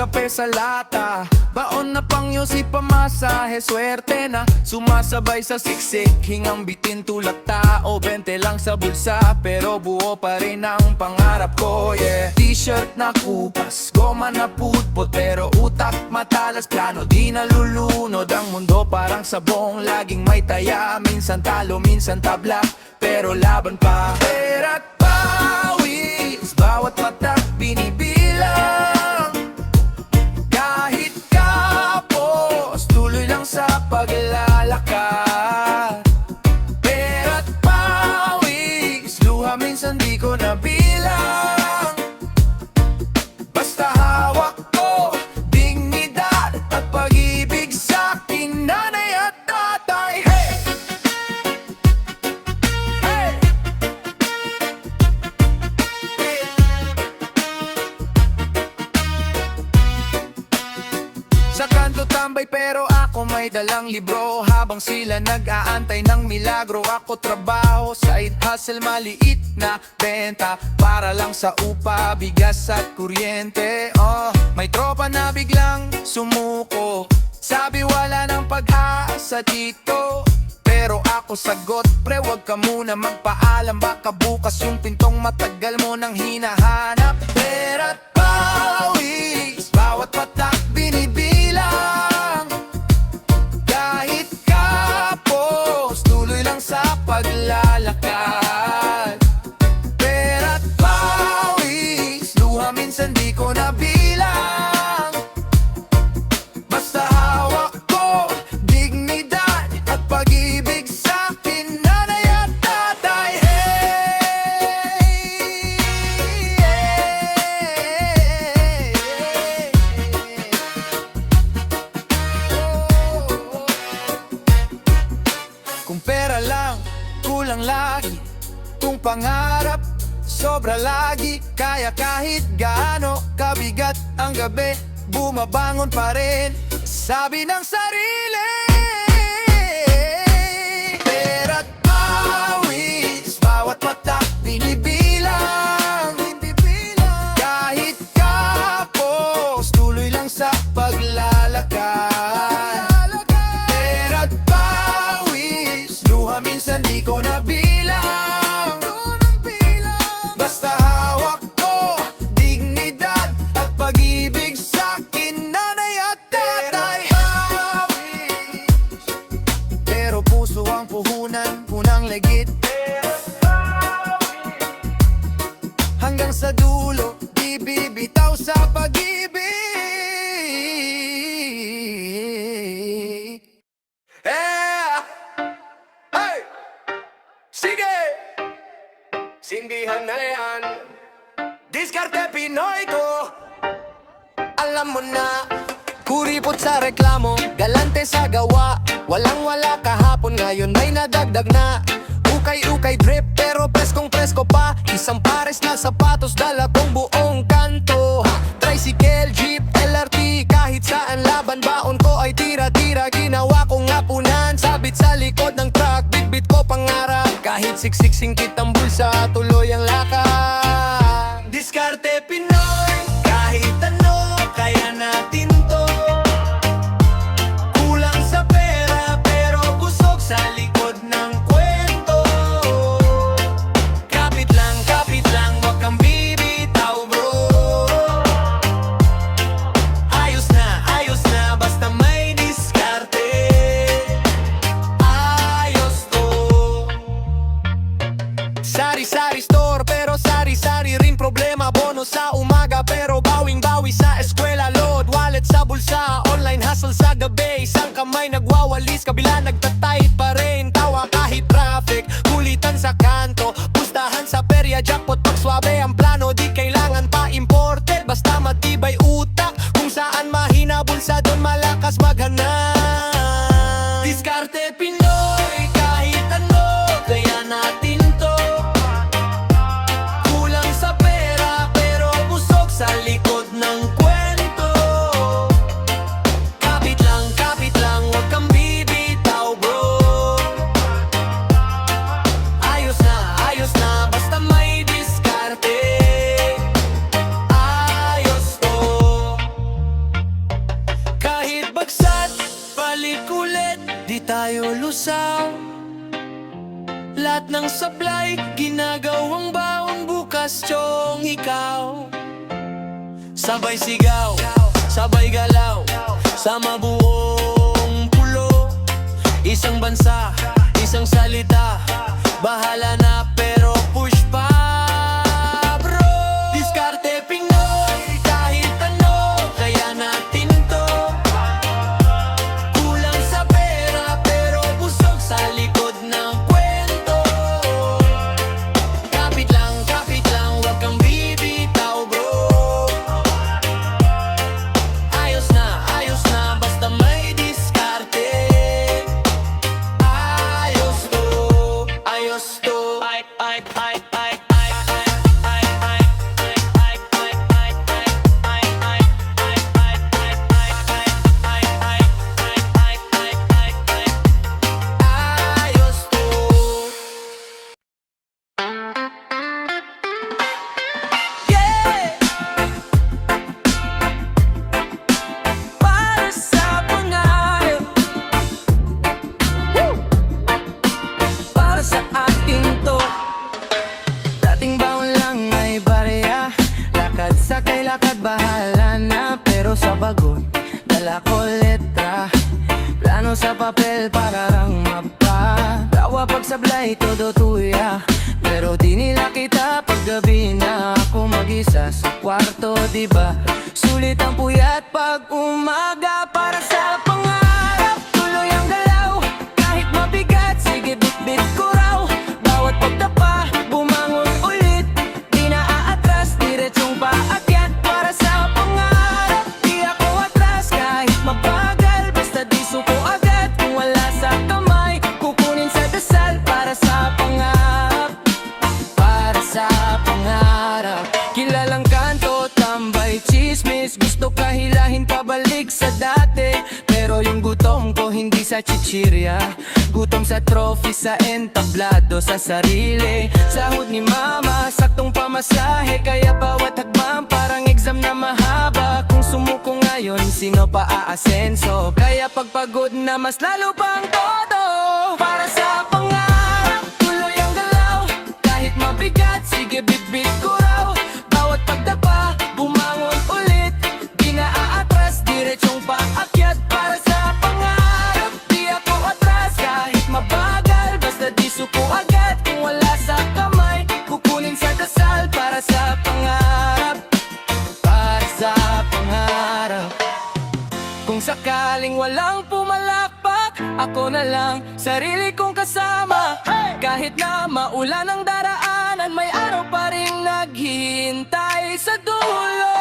kape sa lata, baon na pang yosi pamasahe, swerte na sumasabay sa siksik. Hingang bitin tulad tao, 20 lang sa bulsa, pero buo pa rin ang pangarap ko, yeah. T-shirt na kupas, goma na putpot, pero utak matalas, plano di nalulunod. Ang mundo parang sabong, laging may taya, minsan talo, minsan tabla, pero laban pa. Pera't pawis, bawat mata binibilang. Kahit kapos, tuloy lang sa paglalakad. Pera't pawis, luha minsan di ko nabilang. Basta hawak ko, dignidad at pag-ibig sa aking nanay at tatay. Hey! Hey! Sa kanto tambay pero ako may dalang libro, habang sila nag-aantay ng milagro. Ako trabaho, side hustle, maliit na benta, para lang sa upa, bigas at kuryente. May tropa na biglang sumuko, sabi wala nang pag-asa dito. Pero ako sagot, pre wag ka muna magpaalam, baka bukas yung pintong matagal mo nang hinahanap. Pera't pawis, bawat patak binibilang. Kahit kapos, tuloy lang sa paglalakad. Pera't pawis, luha minsan di ko nabilang. Basta hawak ko, dignidad at pag-ibig sa akin nanay at tatay. Kung pera lang, kulang lagi. Kung pangarap, sobra lagi. Kaya kahit gaano kabigat ang gabi, bumabangon pa rin, sabi ng sarili. Pera't pawis, bawat mata binibilang. Kahit kapos, tuloy lang sa paglalakad. Pera't pawis, luha minsan di ko nabilang. Basta hawak ko, dignidad at pag-ibig sa akin nanay at tatay. Pero puso ang puhunan, punang legit. Hanggang sa dulo, di bibitaw sa pag-ibig. Hey! Sige! Sindihan na yan, diskarte Pinoy ko. Alam mo na, kuripot sa reklamo, galante sa gawa. Walang-wala kahapon, ngayon may nadagdag na. Ukay-ukay drip, pero preskong-presko pa. Isang pares na sapatos, dala kong buong kanto. Tricycle, jeep, LRT, kahit saan laban. Baon ko ay tira-tira, ginawa kong hapunan. Sabit sa likod ng truck, bit-bit ko pangarap. Kahit siksik singkit ang bulsa, tuloy ang lakad. Diskarte Pinoy, kahit ano, kaya natin to. Kulang sa pera, pero busog sa likod ng kwento. Kapit lang, wag kang bibitaw bro. Ayos na, basta may diskarte. Ayos to. Sari-sari store, pero sari-sari rin problema. Bono sa umaga, pero bawing-bawi sa eskwela. Load, wallet sa bulsa, online hustle sa gabi. Isang kamay nagwawalis, kabila nagtatay pa rin. Tawa kahit traffic, kulitan sa kanto. Pustahan sa perya, jackpot pag swabe ang plano. Di kailangan pa imported, basta matibay utak. Kung saan mahina bulsa, doon malakas maghanap. Diskarte Pinoy, kahit ano, kaya natin to. Kulang sa pera, pero busog sa likod ng kwento. Kapit lang, wag kang bibitaw bro. Ayos na, basta may diskarte. Ayos to. di tayo lusaw. Lahat ng supply, ginagawang baon, bukas tiyong ikaw. Sabay sigaw, sabay galaw, sa mabuong pulo. Isang bansa, isang salita, bahala na pero push pa, bro. Diskarte Pinoy, kahit ano, kaya natin to. Kulang sa pera pero busog sa likod ng kwento. Kapit lang, wag kang bibitaw, bro. Ayos na, basta may diskarte. Ayos to. Ayos to. Yeah! Para sa pangarap, para sa ating to. Dating baon lang ay barya, lakad sakay, lakad bahala na. Pero sa bagon, dala ko letra, plano sa papel para lang mapa. Tawa pagsablay, todo tuya, pero di nila kita paggabi na ako mag-isa sa kwarto, diba? Sulit ang puyat pag umaga. Para sa pangarap, tuloy ang galaw. Kahit mabigat, sige bit-bit ko raw. Bawat pagtapa, bumangon ulit. Di na aatras, diretsong paakyat. Para sa pangarap, di ako atras. Kahit mabagal, basta di suko agad. Kung wala sa kamay, kukunin sa dasal. Para sa pangarap, para sa pangarap. Kilalang kanto, tambay, chismis. Gusto kahilahin pabalik sa dati, pero yung gutom ko hindi sa chichirya. Gutom sa trophy, sa entablado, sa sarili. Sahod ni mama, saktong pamasahe. Kaya bawat hakbang parang exam na mahaba. Kung sumuko ngayon, sino pa aasenso? Kaya pagpagod na mas lalo pang todo. Para sa pangarap, tuloy ang galaw. Kahit mabigat, sige bit-bit ko raw. Bawat pagdapa, bumangon ulit. Di na aatras, diretsong paakyat. Para sa pangarap, di ako atras. Kahit mabagal, basta di suko agad. Kung wala sa kamay, kukunin sa dasal. Para sa pangarap, para sa pangarap. Kung sakaling walang pumalakpak, ako na lang, sarili kong kasama. Kahit na maulan ang daraanan, may araw pa rin naghihintay sa dulo.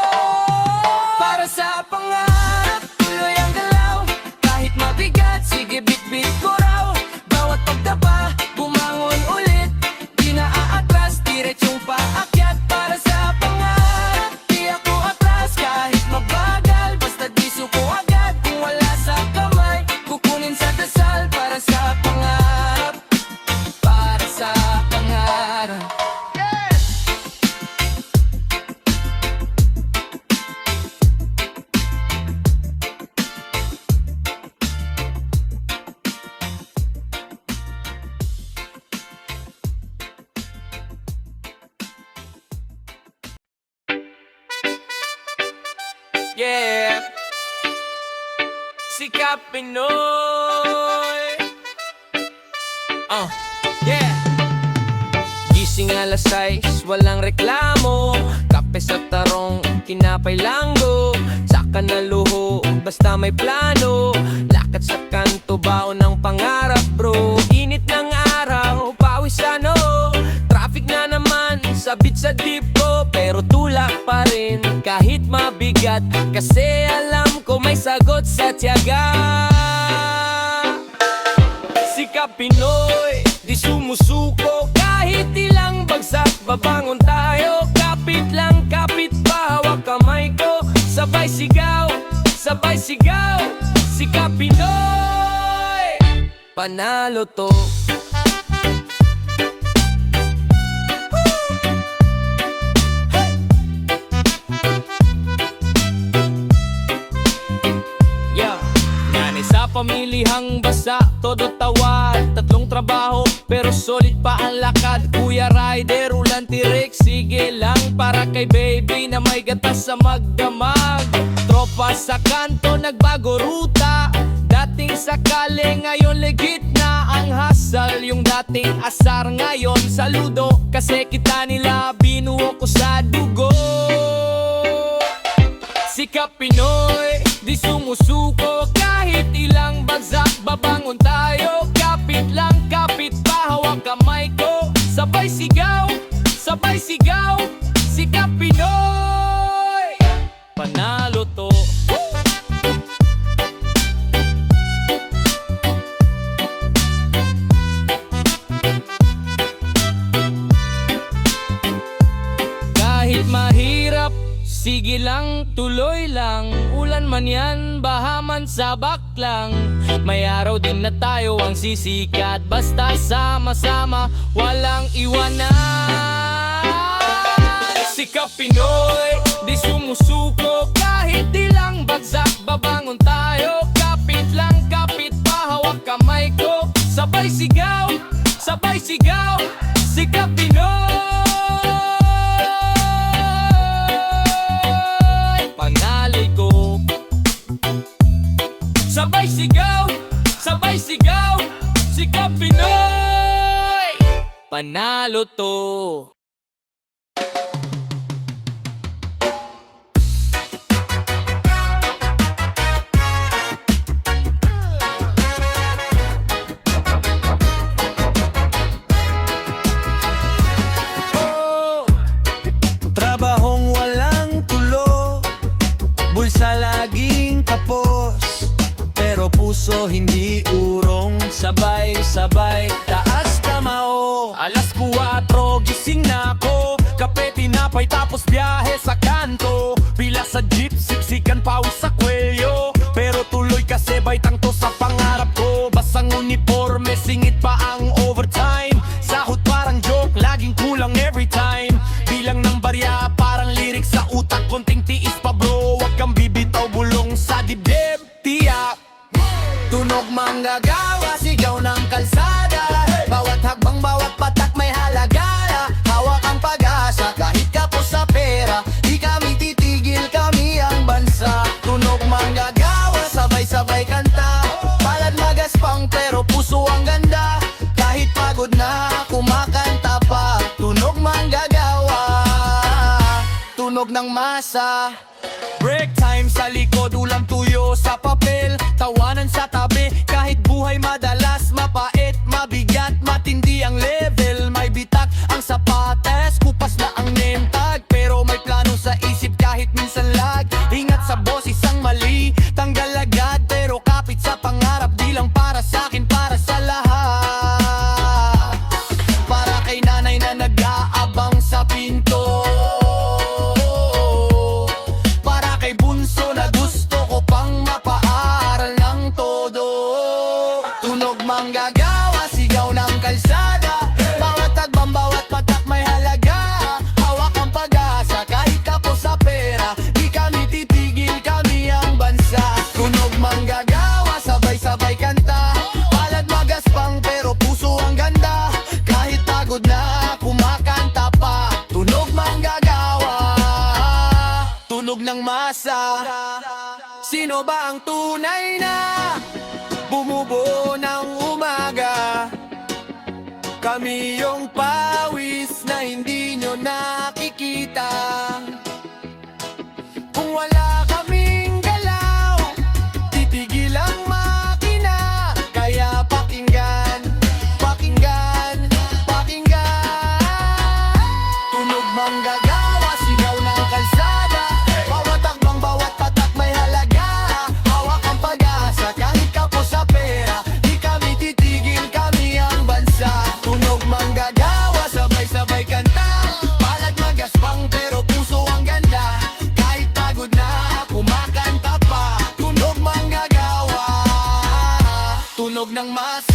Para sa pangarap, tuloy ang galaw. Kahit mabigat, sige bit-bit ko raw. Bawat pagdapa, bumangon ulit. Di na aatras, diretsong paakyat. Para sa pangarap, di ako atras. Kahit mabagal, basta di suko agad. Kung wala sa kamay, kukunin sa dasal. Para sa pangarap, para sa pangarap. Yeah, Sikap Pinoy. Yeah. Gising alas 6, walang reklamo. Kape sa tarong, tinapay langgo. Saka na luho, basta may plano. Lakad sa kanto, baon ng pangarap, bro. Init ng araw, pawis ano. Traffic na naman, sabit sa dipo. Pero tulak pa rin, kahit mabigat. Kasi alam ko may sagot sa tiyaga. Sikap Pinoy, di sumusuko. Kahit ilang bagsak, babangon tayo. Kapit lang, kapit pa, hawak kamay ko. Sabay sigaw, sabay sigaw. Sikap Pinoy, panalo to. pamilihang basa, todo tawa at tatlong trabaho, pero solid pa ang lakad. Kuya Rider, ulan tirik, sige lang para kay baby na may gatas sa magdamag. Tropa sa kanto, nagbago ruta, dating sakali, ngayon legit na ang hustle. Yung dating asar, ngayon saludo, kasi kita nila binuo ko sa dugo. Sikap Pinoy, di sumusuko, kahit ilang bagsak babangon tayo. Kapit lang, kapit pa, hawak kamay ko, sabay sigaw, sabay sigaw. Sikap Pinoy, panalo to. Kahit mahirap, sige lang, tuloy lang. Ulan man yan, baha man, sabak lang. May araw din na tayo ang sisikat, basta sama-sama, walang iwanan. Sikap Pinoy, di sumusuko, kahit ilang bagsak babangon tayo. Kapit lang, kapit pa, hawak kamay ko, sabay sigaw, sabay sigaw. Sikap Pinoy, sabay sigaw, sabay sigaw. Sikap Pinoy, panalo to. Oh, trabahong walang tulo, bulsa laging kapos, pero puso hindi urong. Sabay-sabay, taas kamao. Alas 4, gising na ako, kape, tinapay, tapos biyahe sa kanto. Pila sa jeep, siksikan, pawis sa kwelyo, pero tuloy kasi baitang to sa pangarap ko. Basang uniforme, singit pa ang overtime. Sahod parang joke, laging kulang every time. Bilang ng barya, parang lyrics sa utak, konting tiis pa bro. Wag kang bibitaw, bulong sa dibdib, tiyak. Tunog manggagawa, sigaw ng kalsada, bawat hakbang, bawat patak may halaga. Hawak ang pag-asa, kahit kapos sa pera, di kami titigil, kami ang bansa. Tunog manggagawa, sabay-sabay kanta, palad magaspang pero puso ang ganda. Kahit pagod na, kumakanta pa. Tunog manggagawa, tunog ng masa. Break time sa likod, ulam tuyo sa papel, tawanan sa tabi. Kahit buhay madalas mapait, mabigat, matindi ang level. May bitak ang sapates, kupas na ang name tag, pero may plano sa isip kahit minsan lag. Ingat sa boss, isang mali, tanggal agad, pero kapit sa pangarap. Di lang para sa akin, para sa lahat. Para kay nanay na nag-aabang sa pinto, bunso na gusto ko pang mapaaral ng todo. Tunog manggagawa, sigaw ng kalsada, bawat tagbang, bawat patak may halaga. Hawak ang pag-asa, kahit kapos sa pera, di kami titigil, kami ang bansa. Tunog manggagawa, sabay-sabay kanta, palad magaspang pero puso ang ganda. Kahit pagod na, kumakanta pa. Tunog manggagawa, tunog ng masa. Sino ba ang tunay na bumubuo ng umaga? Kami yung pawis na hindi nyo nakikita. Kung wala kaming galaw, titigil ang makina. Kaya pakinggan, pakinggan, pakinggan. Tunog manggagawa, sigaw ng kalsada, bawat takbang, bawat patak may halaga. Hawak ang pag-asa, kahit kapos sa pera, di kami titigil, kami ang bansa. Tunog manggagawa, sabay-sabay kanta, palad magaspang pero puso ang ganda. Kahit pagod na, kumakanta pa. Tunog manggagawa, tunog ng masa.